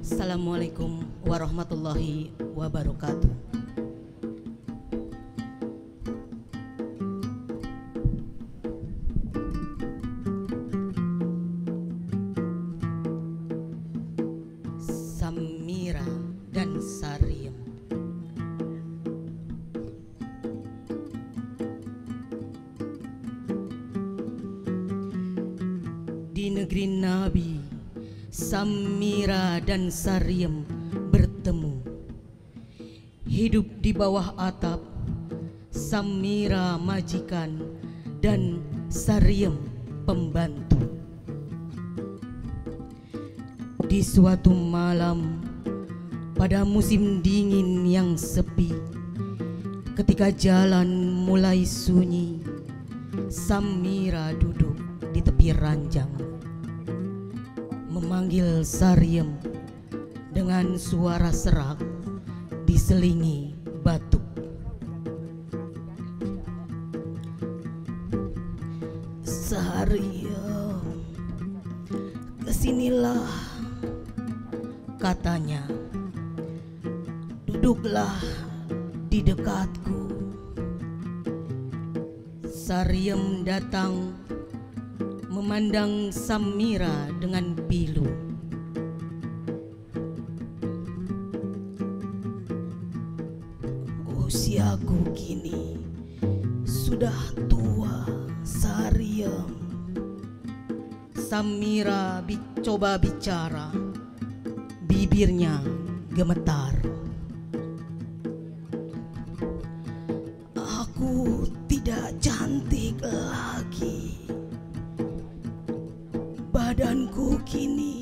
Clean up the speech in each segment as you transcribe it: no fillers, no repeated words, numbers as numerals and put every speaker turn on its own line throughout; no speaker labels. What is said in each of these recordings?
Assalamualaikum warahmatullahi wabarakatuh. Samira dan Saryam. Di negeri Nabi, Samira dan Saryam bertemu. Hidup di bawah atap, Samira majikan dan Saryam pembantu. Di suatu malam pada musim dingin yang sepi, ketika jalan mulai sunyi, Samira duduk di tepi ranjang, memanggil Saryam dengan suara serak diselingi batuk. Saryam, kesinilah, katanya. Duduklah di dekatku. Saryam datang memandang Samira dengan pilu. Usiaku kini sudah tua, Saryam. Samira coba bicara, bibirnya gemetar. Aku tidak cantik lagi. Badanku kini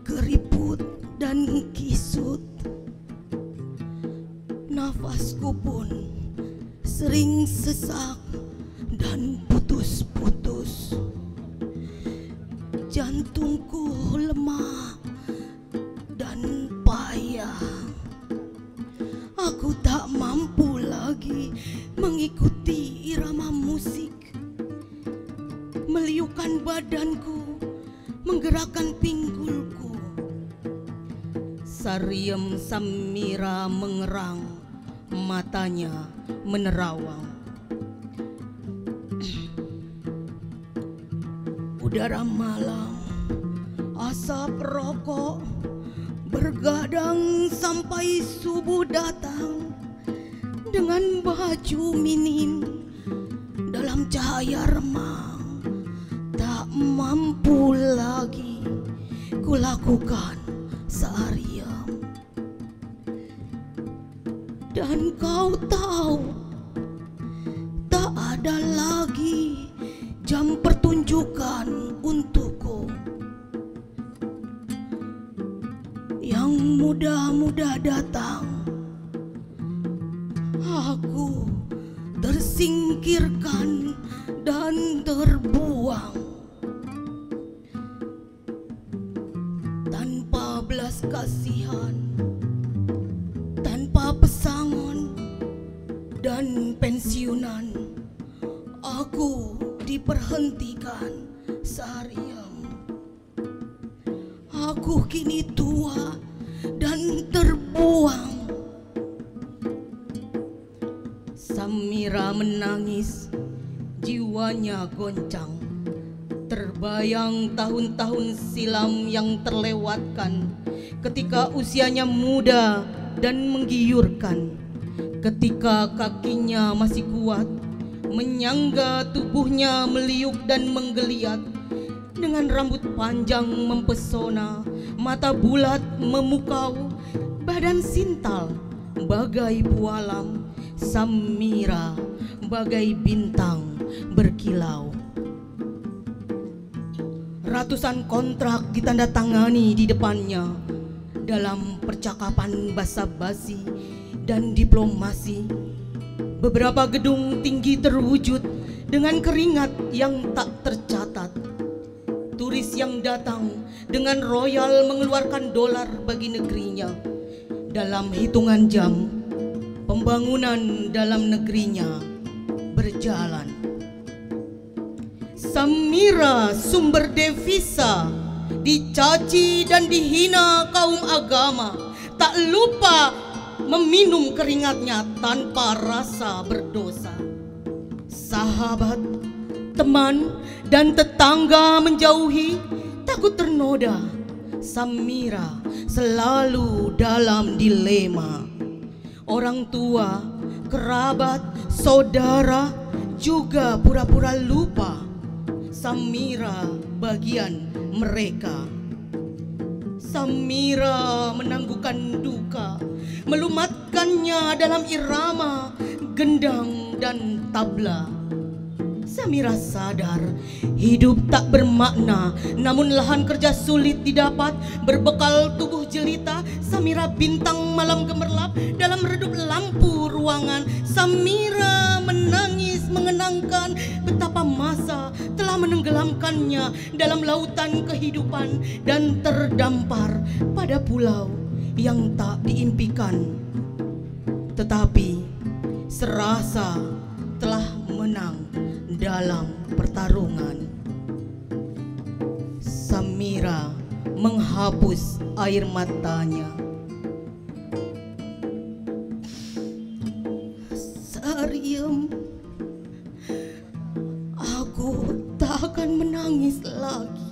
keriput dan kisut. Nafasku pun sering sesak dan putus-putus. Jantungku lemah dan payah. Aku tak mampu lagi mengikuti irama musik, meliukan badanku, menggerakkan pinggulku. Saryam Samira mengerang, matanya menerawang. Udara malam, asap rokok bergadang sampai subuh datang. Dengan baju minim dalam cahaya remang, tak mampu lagi kulakukan, Saryam. Dan kau tahu, tak ada lagi jam pertunjukan untukku. Yang muda-muda datang, aku tersingkirkan dan terbuang. Tanpa belas kasihan, tanpa pesangon dan pensiunan, aku diperhentikan, Saryam. Aku kini tua dan terbuang. Samira menangis, jiwanya goncang. Terbayang tahun-tahun silam yang terlewatkan ketika usianya muda dan menggiurkan, ketika kakinya masih kuat, menyangga tubuhnya meliuk dan menggeliat. Dengan rambut panjang mempesona, mata bulat memukau, badan sintal bagai bualam, Samira bagai bintang berkilau. Ratusan kontrak ditandatangani di depannya dalam percakapan basa-basi dan diplomasi. Beberapa gedung tinggi terwujud dengan keringat yang tak tercatat. Turis yang datang dengan royal mengeluarkan dolar bagi negerinya. Dalam hitungan jam, pembangunan dalam negerinya berjalan. Samira sumber devisa, dicaci dan dihina kaum agama, tak lupa meminum keringatnya tanpa rasa berdosa. Sahabat, teman, dan tetangga menjauhi, takut ternoda. Samira selalu dalam dilema. Orang tua, kerabat, saudara juga pura-pura lupa. Samira bagian mereka. Samira menangguhkan duka, melumatkannya dalam irama gendang dan tabla. Samira sadar hidup tak bermakna, namun lahan kerja sulit didapat. Berbekal tubuh jelita, Samira bintang malam gemerlap dalam redup lampu ruangan. Samira menangis mengenangkan betapa masa telah menenggelamkannya dalam lautan kehidupan dan terdampar pada pulau yang tak diimpikan. Tetapi serasa telah menang dalam pertarungan. Samira menghapus air matanya. Sariem, aku tak akan menangis lagi.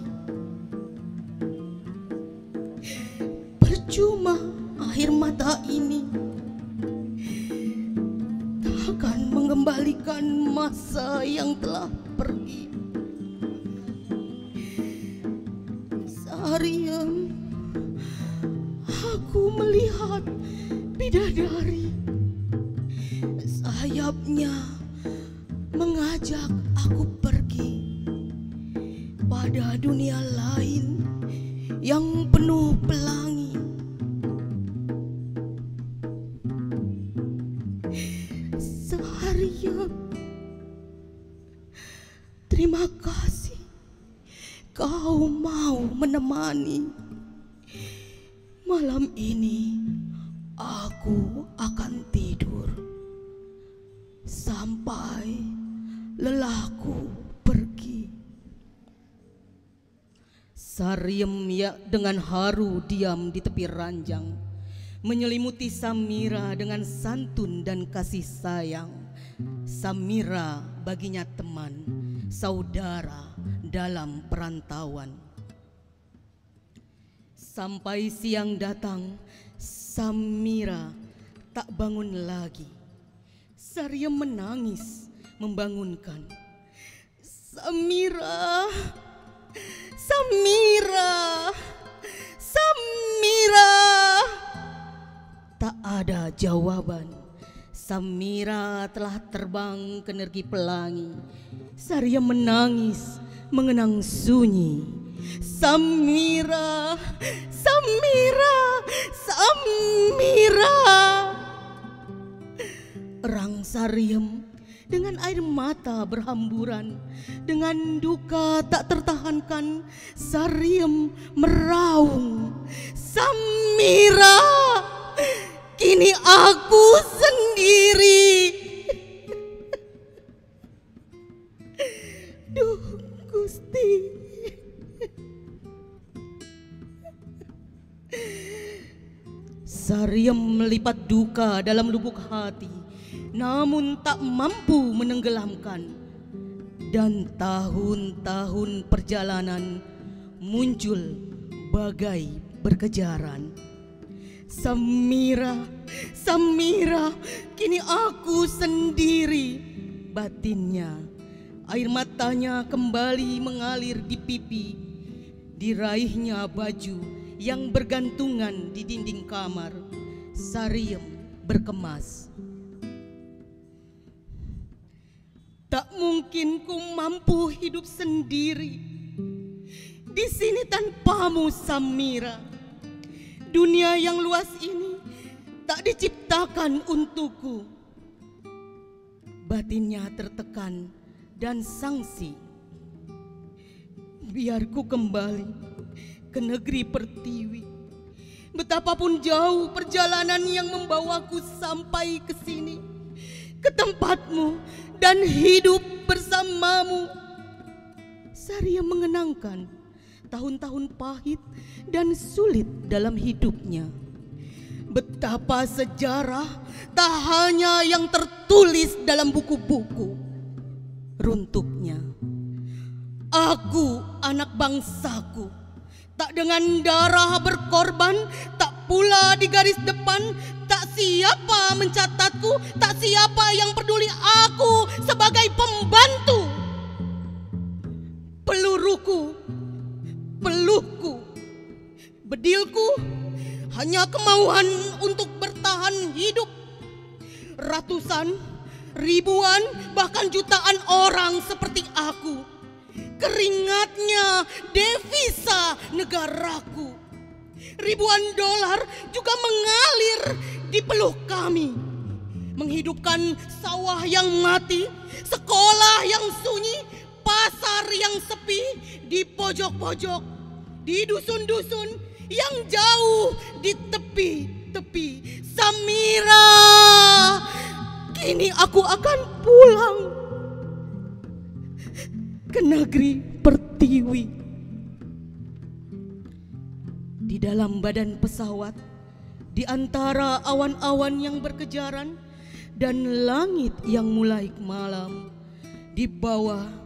Percuma air mata ini akan mengembalikan masa yang telah pergi. Sariem, aku melihat bidadari. Sayapnya mengajak aku pergi pada dunia lain yang penuh pelangi. Sariem, terima kasih kau mau menemani. Malam ini aku akan tidur sampai lelahku pergi. Sariem ya dengan haru diam di tepi ranjang, menyelimuti Samira dengan santun dan kasih sayang. Samira baginya teman, saudara dalam perantauan. Sampai siang datang, Samira tak bangun lagi. Sariem menangis membangunkan. Samira, Samira, Samira. Tak ada jawaban. Samira telah terbang ke negeri pelangi. Sariem menangis mengenang sunyi. Samira, Samira, Samira. Erang Sariem dengan air mata berhamburan, dengan duka tak tertahankan, Sariem meraung, Samira, kini aku sendiri. Duh Gusti. Sariem melipat duka dalam lubuk hati, namun tak mampu menenggelamkan. Dan tahun-tahun perjalanan muncul bagai berkejaran. Samira, Samira, kini aku sendiri. Batinnya, air matanya kembali mengalir di pipi. Diraihnya baju yang bergantungan di dinding kamar. Sariem berkemas. Tak mungkin ku mampu hidup sendiri di sini tanpamu, Samira. Dunia yang luas ini tak diciptakan untukku. Batinnya tertekan dan sangsi. Biar ku kembali ke negeri pertiwi. Betapapun jauh perjalanan yang membawaku sampai ke sini, ke tempatmu dan hidup bersamamu. Saryam mengenangkan tahun-tahun pahit dan sulit dalam hidupnya. Betapa sejarah tak hanya yang tertulis dalam buku-buku. Runtuknya, aku anak bangsaku, tak dengan darah berkorban, tak pula di garis depan, tak siapa mencatatku, tak siapa yang peduli aku sebagai pembantu. Peluruku, peluhku, bedilku hanya kemauan untuk bertahan hidup. Ratusan, ribuan, bahkan jutaan orang seperti aku, keringatnya devisa negaraku. Ribuan dolar juga mengalir di peluh kami, menghidupkan sawah yang mati, sekolah yang sunyi, pasar yang sepi, di pojok-pojok, di dusun-dusun yang jauh di tepi-tepi. Samira, kini aku akan pulang ke negeri Pertiwi. Di dalam badan pesawat, di antara awan-awan yang berkejaran dan langit yang mulai malam, di bawah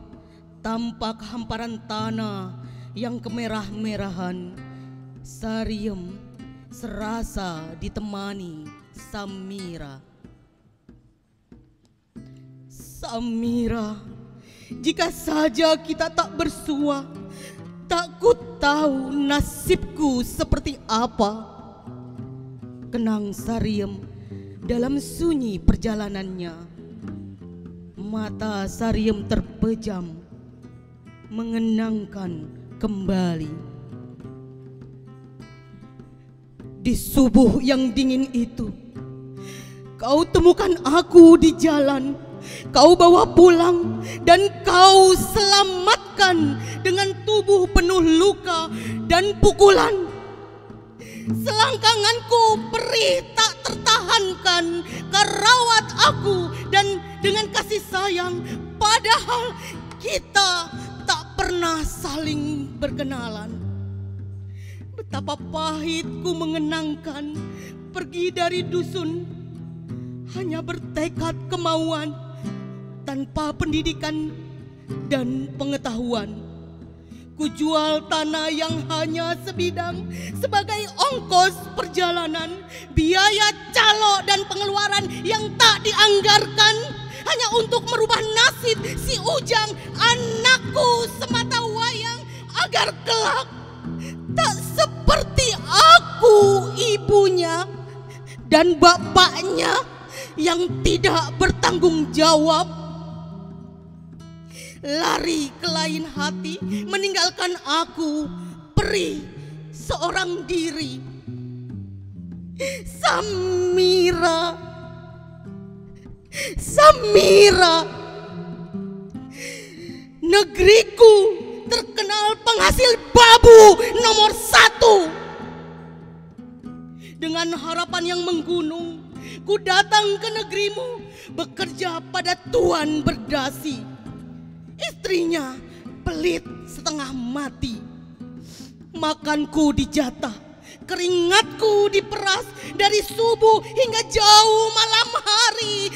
tampak hamparan tanah yang kemerah-merahan, Saryam serasa ditemani Samira. Samira, jika saja kita tak bersua, tak ku tahu nasibku seperti apa. Kenang Saryam dalam sunyi perjalanannya. Mata Saryam terpejam, mengenangkan kembali. Di subuh yang dingin itu, kau temukan aku di jalan. Kau bawa pulang dan kau selamatkan dengan tubuh penuh luka dan pukulan. Selangkanganku perih tak tertahankan, kau rawat aku dan dengan kasih sayang, padahal kita tak pernah saling berkenalan. Betapa pahitku mengenangkan pergi dari dusun, hanya bertekad kemauan tanpa pendidikan dan pengetahuan. Kujual tanah yang hanya sebidang sebagai ongkos perjalanan, biaya calo dan pengeluaran yang tak dianggarkan hanya untuk merubah nasib si Ujang, anakku semata wayang, agar kelak tak seperti aku ibunya dan bapaknya yang tidak bertanggung jawab. Lari ke lain hati, meninggalkan aku perih seorang diri. Samira, Samira, negeriku terkenal penghasil babu nomor 1. Dengan harapan yang menggunung, ku datang ke negerimu, bekerja pada tuan berdasi. Istrinya pelit setengah mati. Makanku dijatah, keringatku diperas dari subuh hingga jauh malam hari.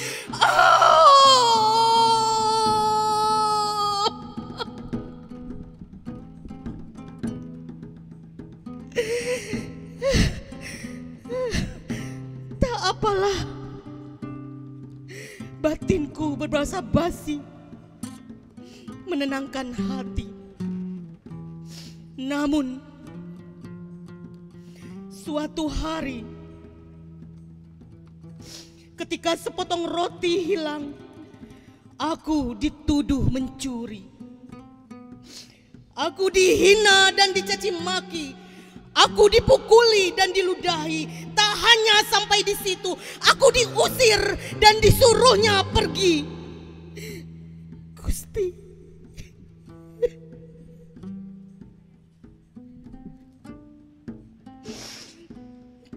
Tak apalah, batinku berbahasa basi, menenangkan hati. Namun suatu hari, ketika sepotong roti hilang, aku dituduh mencuri. Aku dihina dan dicaci maki. Aku dipukuli dan diludahi. Tak hanya sampai di situ, aku diusir dan disuruhnya pergi. Gusti,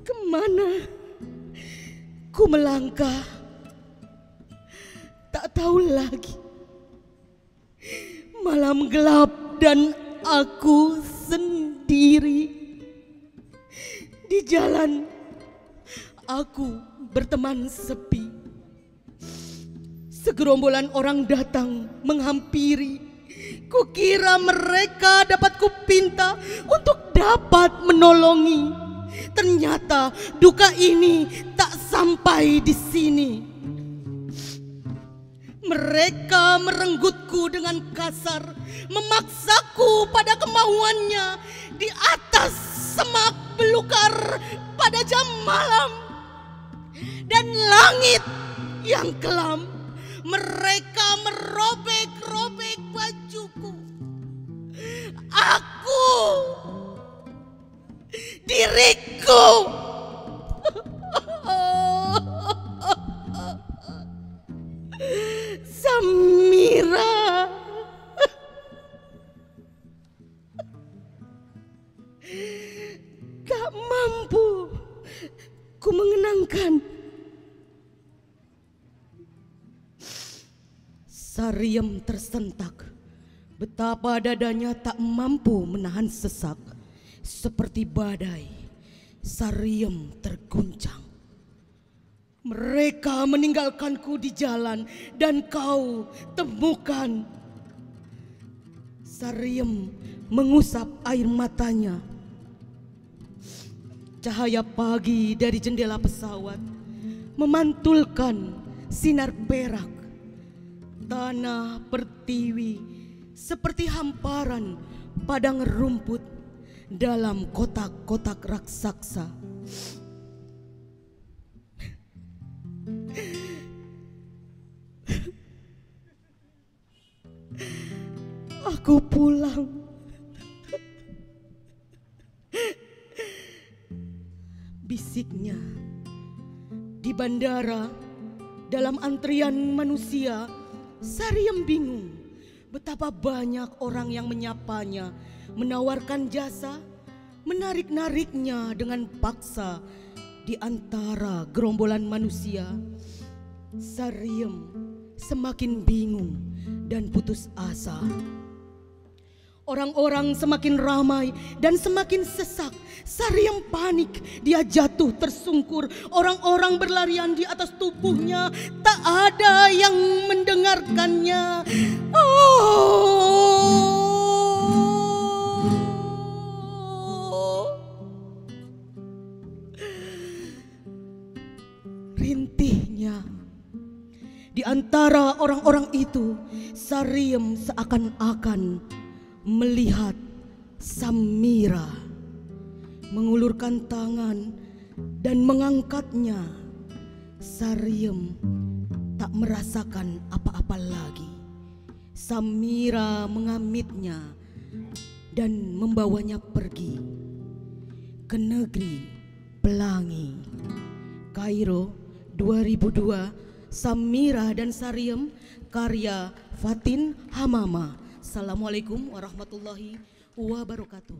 kemana ku melangkah? Tak tahu lagi. Malam gelap dan aku sendiri. Di jalan aku berteman sepi. Segerombolan orang datang menghampiri. Kukira mereka dapat kupinta untuk dapat menolongi. Ternyata duka ini tak sampai di sini. Mereka merenggutku dengan kasar, memaksaku pada kemauannya di atas semak belukar pada jam malam dan langit yang kelam. Mereka merobek-robek bajuku. Aku, diriku, Samira, tak mampu ku mengenangkan. Sariem tersentak. Betapa dadanya tak mampu menahan sesak. Seperti badai, Sariem terguncang. Mereka meninggalkanku di jalan dan kau temukan. Sariem mengusap air matanya. Cahaya pagi dari jendela pesawat memantulkan sinar perak. Tanah pertiwi seperti hamparan padang rumput dalam kotak-kotak raksasa. Aku pulang. Bisiknya di bandara dalam antrian manusia. Sariem bingung betapa banyak orang yang menyapanya, menawarkan jasa, menarik-nariknya dengan paksa di antara gerombolan manusia. Sariem semakin bingung dan putus asa. Orang-orang semakin ramai dan semakin sesak. Sariem panik, dia jatuh tersungkur. Orang-orang berlarian di atas tubuhnya, tak ada yang mendengarkannya. Rintihnya. Di antara orang-orang itu, Sariem seakan-akan melihat Samira mengulurkan tangan dan mengangkatnya. Sariem tak merasakan apa-apa lagi. Samira mengamitnya dan membawanya pergi ke negeri pelangi. Kairo 2002, Samira dan Sariem, karya Fatin Hamama. Assalamualaikum warahmatullahi wabarakatuh.